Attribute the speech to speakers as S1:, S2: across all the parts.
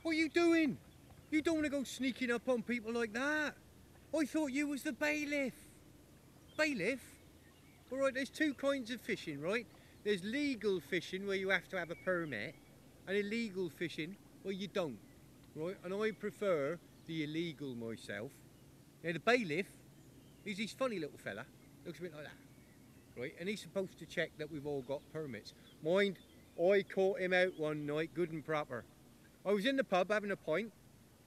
S1: What are you doing? You don't want to go sneaking up on people like that. I thought you was the bailiff. Bailiff? All right, there's two kinds of fishing, right? There's legal fishing where you have to have a permit, and illegal fishing where you don't, right? And I prefer the illegal myself. Now the bailiff, he's this funny little fella, looks a bit like that, right? And he's supposed to check that we've all got permits. Mind, I caught him out one night, good and proper. I was in the pub having a pint.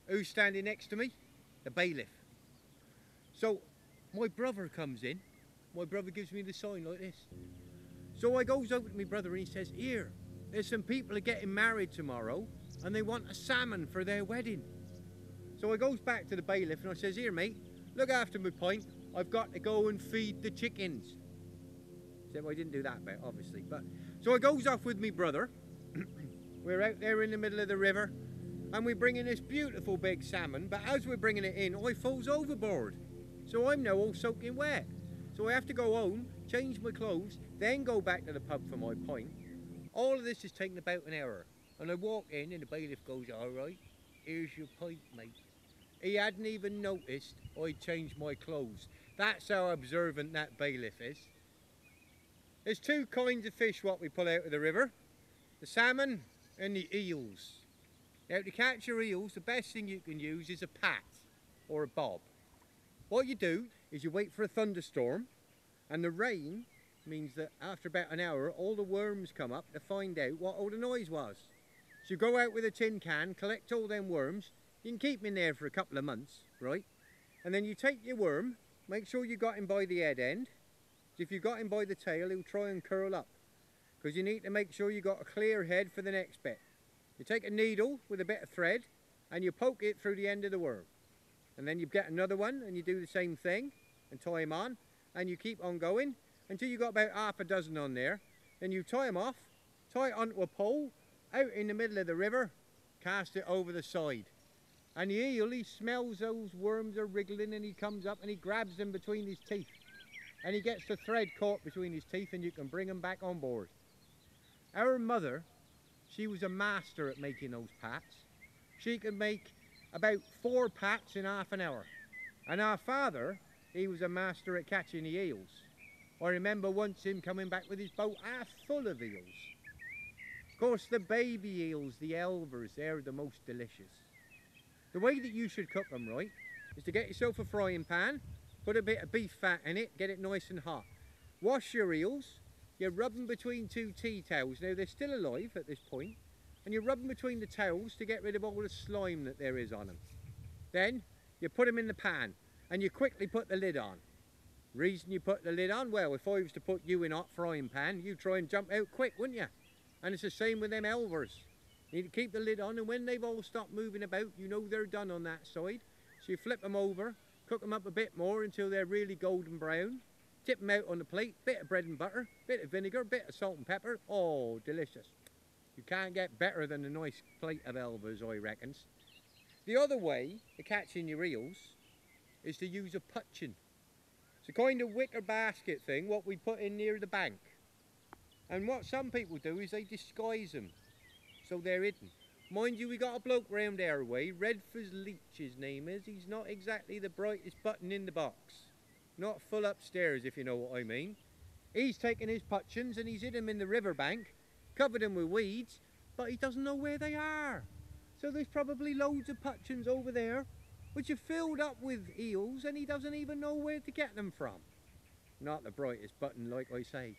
S1: Who's standing next to me? The bailiff. So my brother comes in. My brother gives me the sign like this. So I goes over to my brother and he says, here, there's some people are getting married tomorrow and they want a salmon for their wedding. So I goes back to the bailiff and I says, here mate, look after my pint. I've got to go and feed the chickens. So I didn't do that bit, obviously. But so I goes off with my brother. We're out there in the middle of the river and we're bringing this beautiful big salmon, but as we're bringing it in, I falls overboard. So I'm now all soaking wet. So I have to go home, change my clothes, then go back to the pub for my pint. All of this has taken about an hour. And I walk in and the bailiff goes, all right, here's your pint, mate. He hadn't even noticed I'd changed my clothes. That's how observant that bailiff is. There's two kinds of fish what we pull out of the river. The salmon and the eels. Now to catch your eels, the best thing you can use is a pat or a bob. What you do is you wait for a thunderstorm, and the rain means that after about an hour all the worms come up to find out what all the noise was. So you go out with a tin can, collect all them worms. You can keep them in there for a couple of months, right? And then you take your worm, make sure you got him by the head end. If you got him by the tail, he'll try and curl up, because you need to make sure you got a clear head for the next bit. You take a needle with a bit of thread and you poke it through the end of the worm. And then you get another one and you do the same thing and tie him on, and you keep on going until you got about half a dozen on there. Then you tie him off, tie it onto a pole out in the middle of the river, cast it over the side. And the eel, he smells those worms are wriggling and he comes up and he grabs them between his teeth. And he gets the thread caught between his teeth and you can bring him back on board. Our mother, she was a master at making those pats. She could make about 4 pats in half an hour. And our father, he was a master at catching the eels. I remember once him coming back with his boat half full of eels. Of course, the baby eels, the elvers, they're the most delicious. The way that you should cook them, right, is to get yourself a frying pan, put a bit of beef fat in it, get it nice and hot. Wash your eels, you rub them between 2 tea towels. Now, they're still alive at this point, and you rub them between the towels to get rid of all the slime that there is on them. Then, you put them in the pan, and you quickly put the lid on. Reason you put the lid on? Well, if I was to put you in a hot frying pan, you'd try and jump out quick, wouldn't you? And it's the same with them elvers. You need to keep the lid on, and when they've all stopped moving about, you know they're done on that side. So you flip them over, cook them up a bit more until they're really golden brown. Tip them out on the plate, bit of bread and butter, bit of vinegar, bit of salt and pepper. Oh, delicious. You can't get better than a nice plate of elvers, I reckons. The other way of catching your eels is to use a putchin. It's a kind of wicker basket thing what we put in near the bank. And what some people do is they disguise them so they're hidden. Mind you, we got a bloke round our way, Redford's Leach his name is. He's not exactly the brightest button in the box. Not full upstairs, if you know what I mean. He's taken his putchins and he's hid them in the riverbank, covered them with weeds, but he doesn't know where they are. So there's probably loads of putchins over there which are filled up with eels and he doesn't even know where to get them from. Not the brightest button, like I say.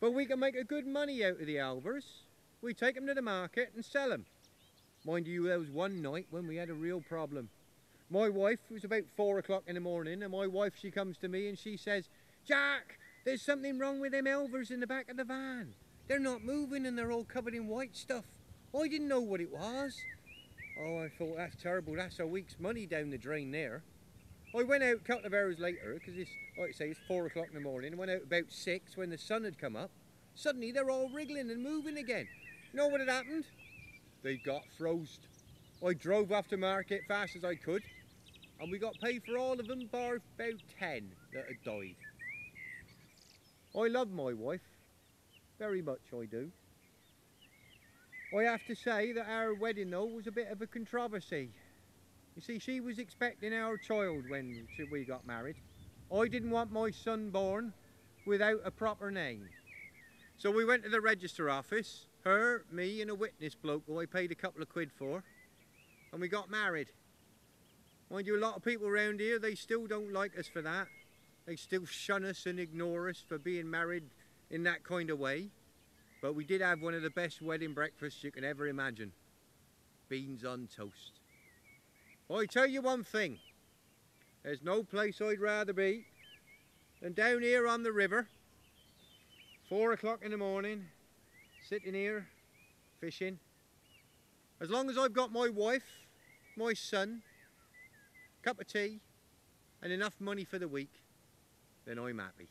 S1: But we can make a good money out of the elvers. We take them to the market and sell them. Mind you, there was one night when we had a real problem. My wife, it was about 4 o'clock in the morning, and my wife, she comes to me and she says, Jack, there's something wrong with them elvers in the back of the van. They're not moving and they're all covered in white stuff. I didn't know what it was. Oh, I thought, that's terrible. That's a week's money down the drain there. I went out a couple of hours later, because it's, like I say, it's 4 o'clock in the morning. I went out about 6 when the sun had come up. Suddenly they're all wriggling and moving again. You know what had happened? They got frozen. I drove off to market fast as I could, and we got paid for all of them bar about 10 that had died. I love my wife, very much I do. I have to say that our wedding though was a bit of a controversy. You see, she was expecting our child when we got married. I didn't want my son born without a proper name. So we went to the register office, her, me and a witness bloke who I paid a couple of quid for, and we got married. Mind you, a lot of people around here, they still don't like us for that. They still shun us and ignore us for being married in that kind of way. But we did have one of the best wedding breakfasts you can ever imagine. Beans on toast. I tell you one thing, there's no place I'd rather be than down here on the river, 4 o'clock in the morning, sitting here, fishing. As long as I've got my wife, my son, cup of tea, and enough money for the week, then I'm happy.